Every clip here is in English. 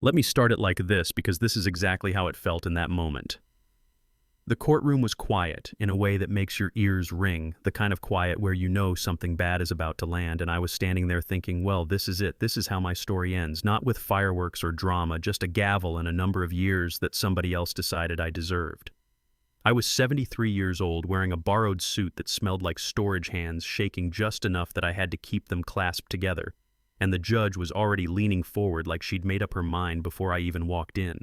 Let me start it like this because this is exactly how it felt in that moment. The courtroom was quiet in a way that makes your ears ring, the kind of quiet where you know something bad is about to land, and I was standing there thinking, well, this is it. This is how my story ends, not with fireworks or drama, just a gavel and a number of years that somebody else decided I deserved. I was 73 years old, wearing a borrowed suit that smelled like storage hands, shaking just enough that I had to keep them clasped together, and the judge was already leaning forward like she'd made up her mind before I even walked in.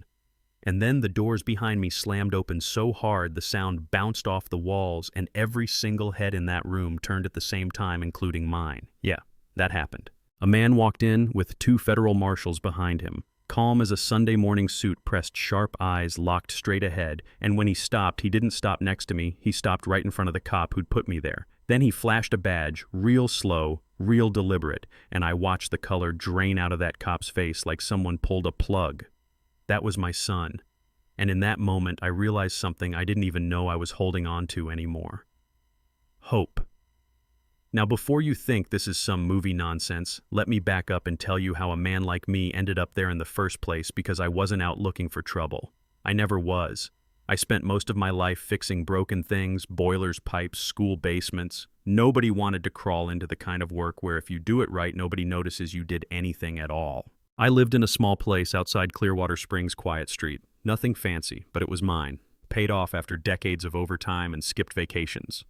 And then the doors behind me slammed open so hard the sound bounced off the walls, and every single head in that room turned at the same time, including mine. Yeah, that happened. A man walked in with 2 federal marshals behind him. Calm as a Sunday morning suit, pressed sharp eyes locked straight ahead, and when he stopped, he didn't stop next to me, he stopped right in front of the cop who'd put me there. Then he flashed a badge, real slow, real deliberate, and I watched the color drain out of that cop's face like someone pulled a plug. That was my son. And in that moment, I realized something I didn't even know I was holding on to anymore. Hope. Now, before you think this is some movie nonsense, let me back up and tell you how a man like me ended up there in the first place, because I wasn't out looking for trouble. I never was. I spent most of my life fixing broken things, boilers, pipes, school basements. Nobody wanted to crawl into the kind of work where if you do it right, nobody notices you did anything at all. I lived in a small place outside Clearwater Springs' quiet street. Nothing fancy, but it was mine. Paid off after decades of overtime and skipped vacations.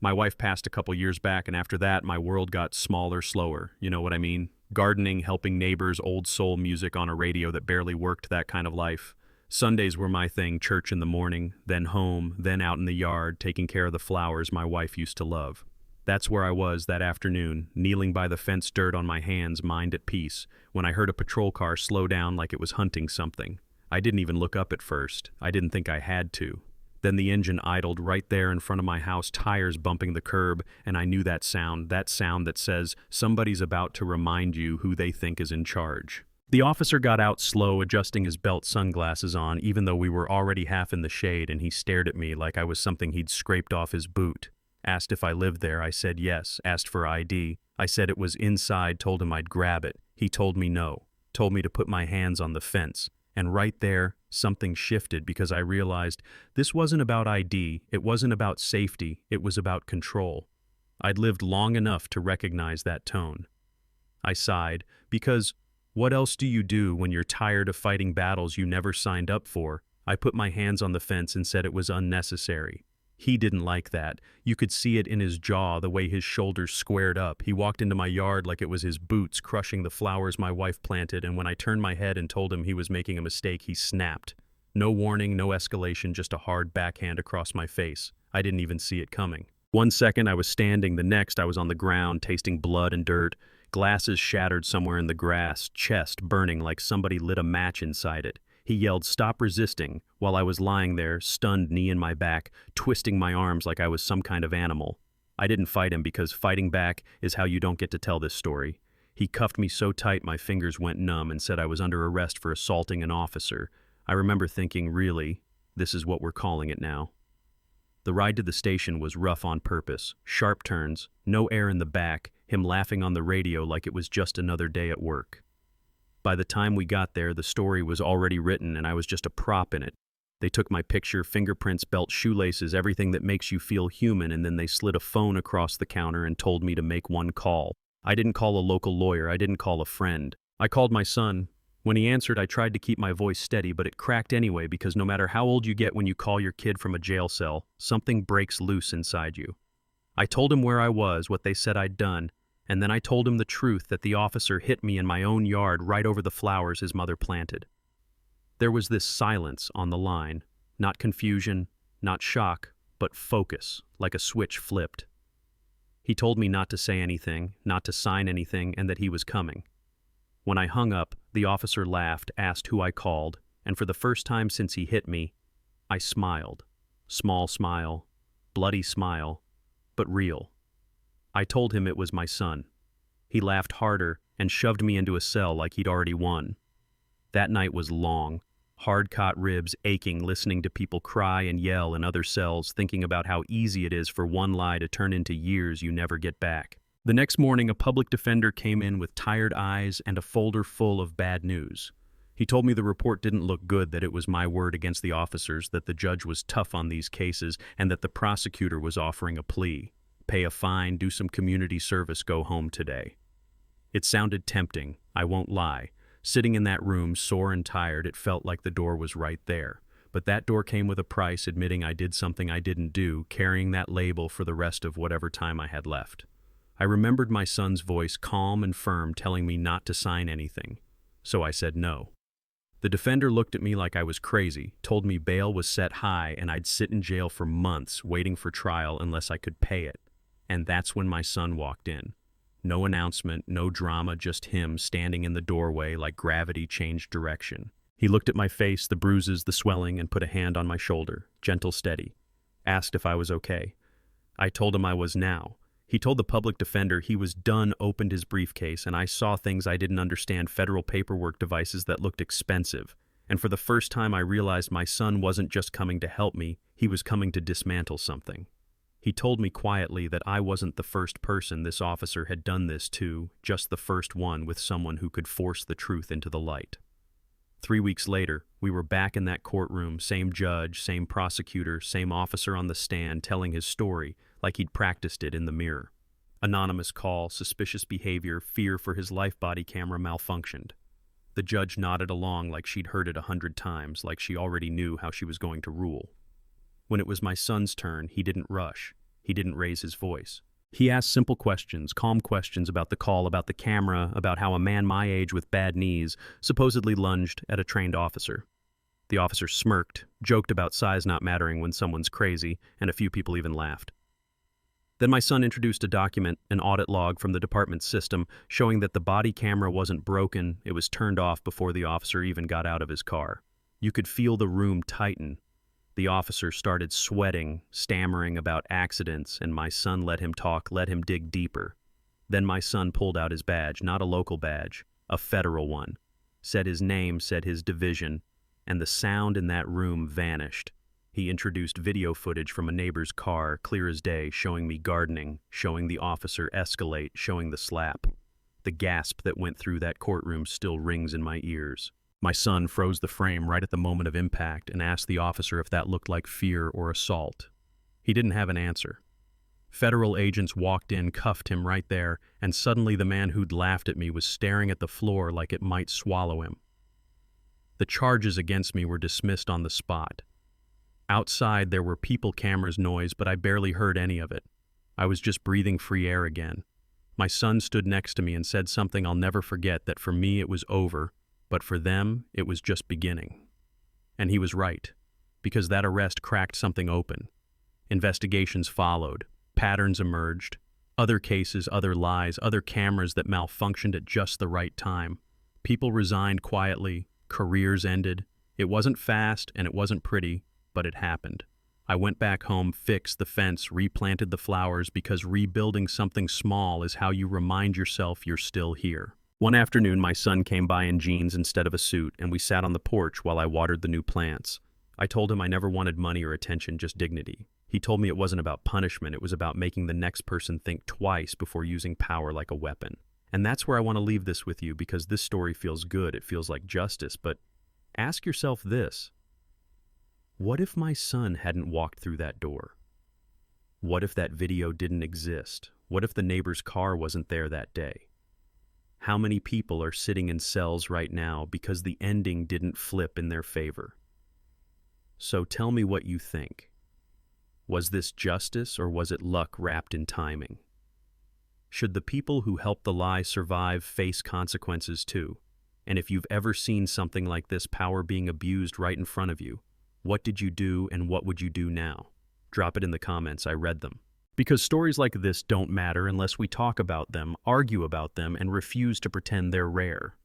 My wife passed a couple years back, and after that, my world got smaller, slower. You know what I mean? Gardening, helping neighbors, old soul music on a radio that barely worked, that kind of life. Sundays were my thing, church in the morning, then home, then out in the yard, taking care of the flowers my wife used to love. That's where I was that afternoon, kneeling by the fence, dirt on my hands, mind at peace, when I heard a patrol car slow down like it was hunting something. I didn't even look up at first. I didn't think I had to. Then the engine idled right there in front of my house, tires bumping the curb, and I knew that sound that says somebody's about to remind you who they think is in charge. The officer got out slow, adjusting his belt sunglasses on, even though we were already half in the shade, and he stared at me like I was something he'd scraped off his boot. Asked if I lived there, I said yes. Asked for ID. I said it was inside, told him I'd grab it. He told me no. Told me to put my hands on the fence. And right there, something shifted, because I realized this wasn't about ID, it wasn't about safety, it was about control. I'd lived long enough to recognize that tone. I sighed, because what else do you do when you're tired of fighting battles you never signed up for? I put my hands on the fence and said it was unnecessary. He didn't like that. You could see it in his jaw, the way his shoulders squared up. He walked into my yard like it was his boots, crushing the flowers my wife planted, and when I turned my head and told him he was making a mistake, he snapped. No warning, no escalation, just a hard backhand across my face. I didn't even see it coming. 1 second I was standing, the next I was on the ground, tasting blood and dirt. Glasses shattered somewhere in the grass, chest burning like somebody lit a match inside it. He yelled, "Stop resisting," while I was lying there, stunned, knee in my back, twisting my arms like I was some kind of animal. I didn't fight him, because fighting back is how you don't get to tell this story. He cuffed me so tight my fingers went numb and said I was under arrest for assaulting an officer. I remember thinking, really, this is what we're calling it now. The ride to the station was rough on purpose. Sharp turns, no air in the back, him laughing on the radio like it was just another day at work. By the time we got there, the story was already written and I was just a prop in it. They took my picture, fingerprints, belt, shoelaces, everything that makes you feel human, and then they slid a phone across the counter and told me to make one call. I didn't call a local lawyer, I didn't call a friend. I called my son. When he answered, I tried to keep my voice steady, but it cracked anyway, because no matter how old you get when you call your kid from a jail cell, something breaks loose inside you. I told him where I was, what they said I'd done, and then I told him the truth, that the officer hit me in my own yard right over the flowers his mother planted. There was this silence on the line, not confusion, not shock, but focus, like a switch flipped. He told me not to say anything, not to sign anything, and that he was coming. When I hung up, the officer laughed, asked who I called, and for the first time since he hit me, I smiled. Small smile, bloody smile, but real. I told him it was my son. He laughed harder and shoved me into a cell like he'd already won. That night was long, hard-caught ribs aching, listening to people cry and yell in other cells, thinking about how easy it is for one lie to turn into years you never get back. The next morning, a public defender came in with tired eyes and a folder full of bad news. He told me the report didn't look good, that it was my word against the officers, that the judge was tough on these cases, and that the prosecutor was offering a plea. Pay a fine, do some community service, go home today. It sounded tempting, I won't lie. Sitting in that room, sore and tired, it felt like the door was right there. But that door came with a price, admitting I did something I didn't do, carrying that label for the rest of whatever time I had left. I remembered my son's voice, calm and firm, telling me not to sign anything. So I said no. The defender looked at me like I was crazy, told me bail was set high and I'd sit in jail for months waiting for trial unless I could pay it. And that's when my son walked in. No announcement, no drama, just him standing in the doorway like gravity changed direction. He looked at my face, the bruises, the swelling, and put a hand on my shoulder, gentle, steady. Asked if I was okay. I told him I was now. He told the public defender he was done, opened his briefcase, and I saw things I didn't understand, federal paperwork devices that looked expensive. And for the first time I realized my son wasn't just coming to help me, he was coming to dismantle something. He told me quietly that I wasn't the first person this officer had done this to, just the first one with someone who could force the truth into the light. 3 weeks later, we were back in that courtroom, same judge, same prosecutor, same officer on the stand telling his story like he'd practiced it in the mirror. Anonymous call, suspicious behavior, fear for his life, body camera malfunctioned. The judge nodded along like she'd heard it 100 times, like she already knew how she was going to rule. When it was my son's turn, he didn't rush. He didn't raise his voice. He asked simple questions, calm questions about the call, about the camera, about how a man my age with bad knees supposedly lunged at a trained officer. The officer smirked, joked about size not mattering when someone's crazy, and a few people even laughed. Then my son introduced a document, an audit log from the department's system, showing that the body camera wasn't broken, it was turned off before the officer even got out of his car. You could feel the room tighten. The officer started sweating, stammering about accidents, and my son let him talk, let him dig deeper. Then my son pulled out his badge, not a local badge, a federal one, said his name, said his division, and the sound in that room vanished. He introduced video footage from a neighbor's car, clear as day, showing me gardening, showing the officer escalate, showing the slap. The gasp that went through that courtroom still rings in my ears. My son froze the frame right at the moment of impact and asked the officer if that looked like fear or assault. He didn't have an answer. Federal agents walked in, cuffed him right there, and suddenly the man who'd laughed at me was staring at the floor like it might swallow him. The charges against me were dismissed on the spot. Outside there were people cameras noise, but I barely heard any of it. I was just breathing free air again. My son stood next to me and said something I'll never forget, that for me it was over, but for them, it was just beginning. And he was right, because that arrest cracked something open. Investigations followed, patterns emerged, other cases, other lies, other cameras that malfunctioned at just the right time. People resigned quietly, careers ended. It wasn't fast and it wasn't pretty, but it happened. I went back home, fixed the fence, replanted the flowers, because rebuilding something small is how you remind yourself you're still here. One afternoon, my son came by in jeans instead of a suit, and we sat on the porch while I watered the new plants. I told him I never wanted money or attention, just dignity. He told me it wasn't about punishment, it was about making the next person think twice before using power like a weapon. And that's where I want to leave this with you, because this story feels good, it feels like justice, but ask yourself this. What if my son hadn't walked through that door? What if that video didn't exist? What if the neighbor's car wasn't there that day? How many people are sitting in cells right now because the ending didn't flip in their favor? So tell me what you think. Was this justice, or was it luck wrapped in timing? Should the people who helped the lie survive face consequences too? And if you've ever seen something like this, power being abused right in front of you, what did you do and what would you do now? Drop it in the comments, I read them. Because stories like this don't matter unless we talk about them, argue about them, and refuse to pretend they're rare.